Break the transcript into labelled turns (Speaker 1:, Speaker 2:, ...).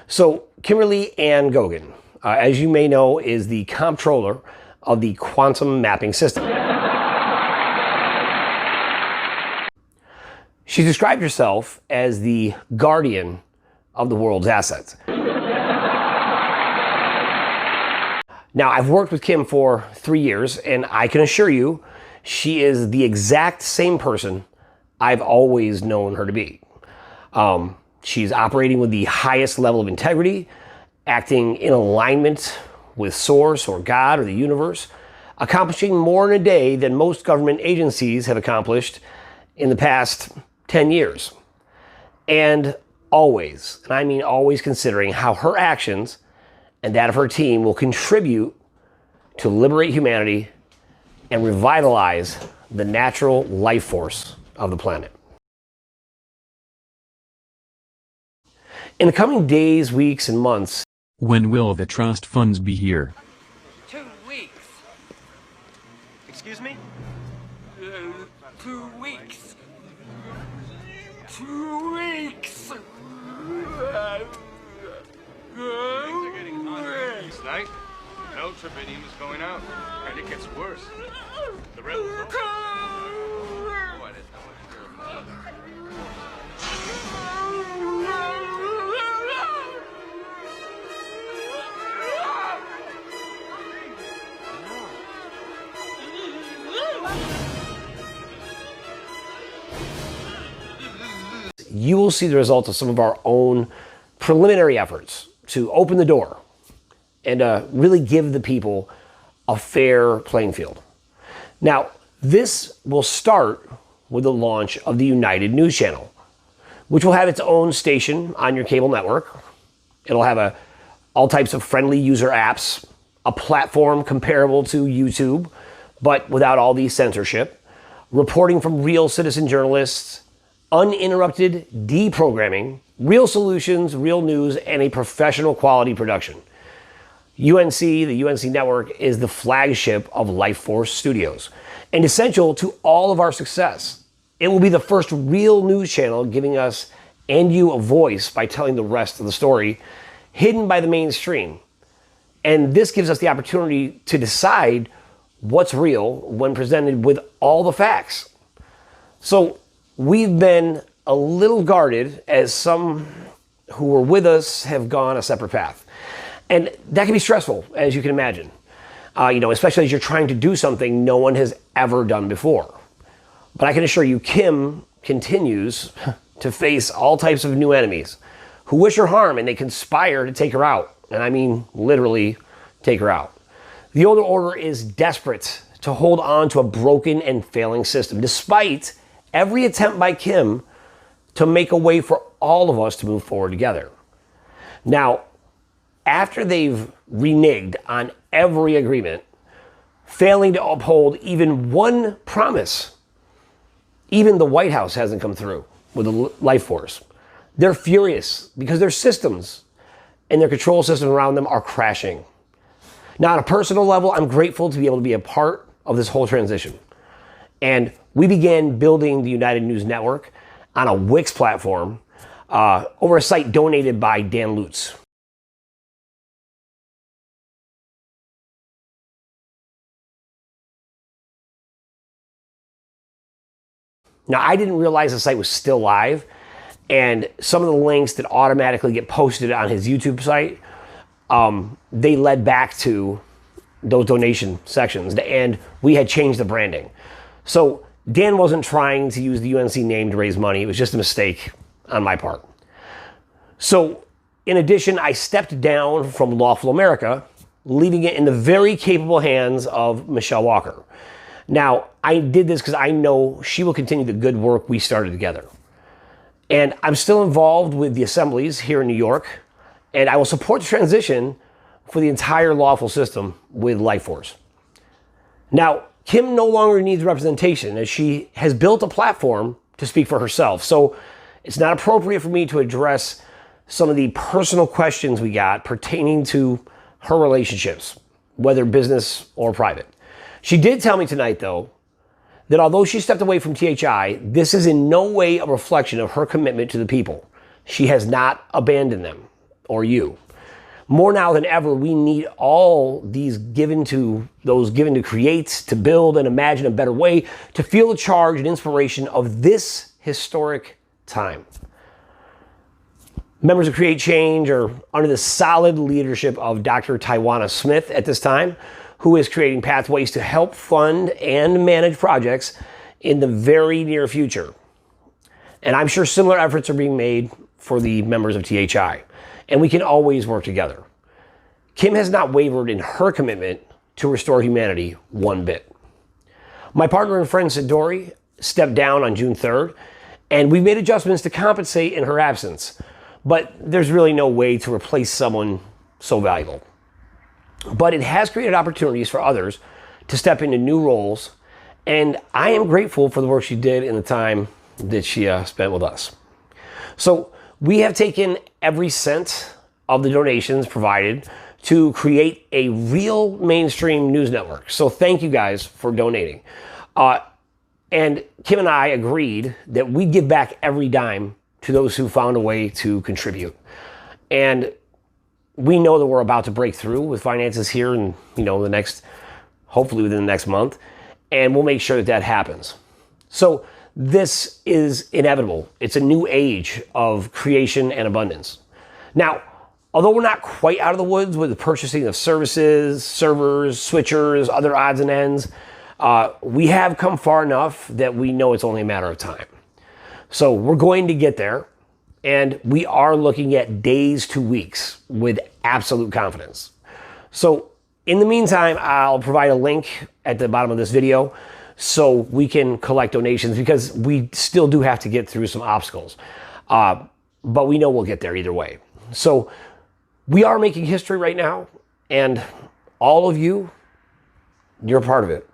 Speaker 1: So Kimberly Ann Goguen, as you may know, is the comptroller of the quantum mapping system. She described herself as the guardian of the world's assets. Now, I've worked with Kim for 3 years, and I can assure you, she is the exact same person I've always known her to be. She's operating with the highest level of integrity, acting in alignment with Source or God or the universe, accomplishing more in a day than most government agencies have accomplished in the past 10 years. And always, and I mean always, considering how her actions and that of her team will contribute to liberate humanity and revitalize the natural life force of the planet. In the coming days, weeks, and months,
Speaker 2: when will the trust funds be here?
Speaker 3: 2 weeks.
Speaker 4: Excuse me?
Speaker 3: 2 weeks. 2 weeks.
Speaker 4: Things are getting hotter. Tonight, no trepidatium is going out, and it gets worse. The rebels don't. Oh, I didn't know.
Speaker 1: you will see the results of some of our own preliminary efforts to open the door and really give the people a fair playing field. Now, this will start with the launch of the United News Channel, which will have its own station on your cable network. It'll have all types of friendly user apps, a platform comparable to YouTube, but without all the censorship, reporting from real citizen journalists, uninterrupted deprogramming, real solutions, real news, and a professional quality production. UNC, the UNC network, is the flagship of Life Force Studios and essential to all of our success. It will be the first real news channel giving us and you a voice by telling the rest of the story hidden by the mainstream. And this gives us the opportunity to decide what's real when presented with all the facts. So we've been a little guarded as some who were with us have gone a separate path. And that can be stressful, as you can imagine. Especially as you're trying to do something no one has ever done before. But I can assure you, Kim continues to face all types of new enemies who wish her harm, and they conspire to take her out. And I mean literally take her out. The older order is desperate to hold on to a broken and failing system, despite every attempt by Kim to make a way for all of us to move forward together. Now, after they've reneged on every agreement, failing to uphold even one promise, even the White House hasn't come through with the Life Force. They're furious because their systems and their control system around them are crashing. Now, on a personal level, I'm grateful to be able to be a part of this whole transition. And we began building the United News Network on a Wix platform over a site donated by Dan Lutz. Now, I didn't realize the site was still live, and some of the links that automatically get posted on his YouTube site, they led back to those donation sections, and we had changed the branding. So Dan wasn't trying to use the UNC name to raise money. It was just a mistake on my part. So in addition, I stepped down from Lawful America, leaving it in the very capable hands of Michelle Walker. Now, I did this because I know she will continue the good work we started together. And I'm still involved with the assemblies here in New York, and I will support the transition for the entire lawful system with Life Force. Now, Kim no longer needs representation as she has built a platform to speak for herself. So it's not appropriate for me to address some of the personal questions we got pertaining to her relationships, whether business or private. She did tell me tonight, though, that although she stepped away from THI, this is in no way a reflection of her commitment to the people. She has not abandoned them. or you. More now than ever, we need all those given to create, to build and imagine a better way, to feel the charge and inspiration of this historic time. Members of Create Change are under the solid leadership of Dr. Tywana Smith at this time, who is creating pathways to help fund and manage projects in the very near future. And I'm sure similar efforts are being made for the members of THI, and we can always work together. Kim has not wavered in her commitment to restore humanity one bit. My partner and friend Sidori stepped down on June 3rd, and we've made adjustments to compensate in her absence, but there's really no way to replace someone so valuable. But it has created opportunities for others to step into new roles, and I am grateful for the work she did in the time that she spent with us. So we have taken every cent of the donations provided to create a real mainstream news network. So thank you guys for donating. And Kim and I agreed that we'd give back every dime to those who found a way to contribute. And we know that we're about to break through with finances here in, hopefully within the next month, and we'll make sure that that happens. So this is inevitable. It's a new age of creation and abundance. Now, although we're not quite out of the woods with the purchasing of services, servers, switchers, other odds and ends, we have come far enough that we know it's only a matter of time. So we're going to get there, and we are looking at days to weeks with absolute confidence. So in the meantime, I'll provide a link at the bottom of this video so we can collect donations, because we still do have to get through some obstacles. But we know we'll get there either way. So we are making history right now, and all of you, you're a part of it.